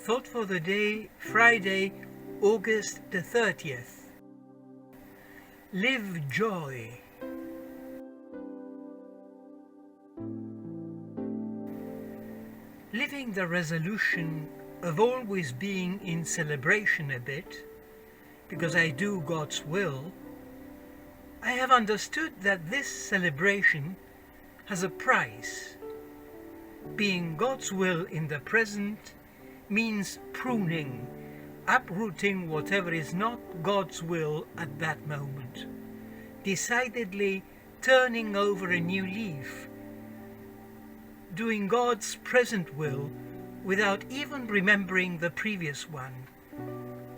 Thought for the day, Friday, August the 30th. Live joy. Living the resolution of always being in celebration a bit, because I do God's will, I have understood that this celebration has a price. Being God's will in the present means pruning, uprooting whatever is not God's will at that moment, decidedly turning over a new leaf, doing God's present will without even remembering the previous one,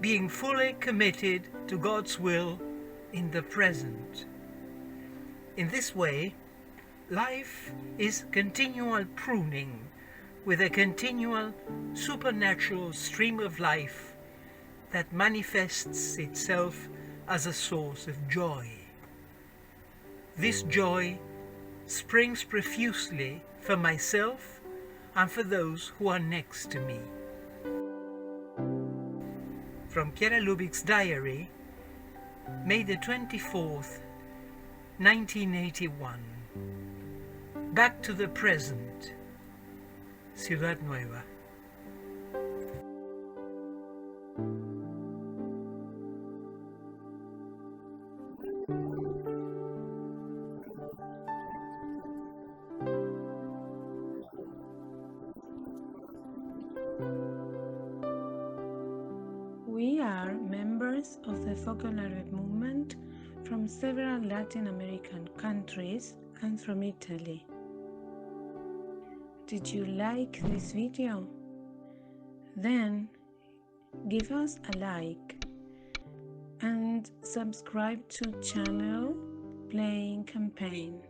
being fully committed to God's will in the present. In this way, life is continual pruning with a continual supernatural stream of life that manifests itself as a source of joy. This joy springs profusely for myself and for those who are next to me. From Chiara Lubich's diary, May the 24th, 1981. Back to the present. Ciudad Nueva. We are members of the Focolare movement from several Latin American countries and from Italy. Did you like this video? Then give us a like and subscribe to channel Playing Campaign.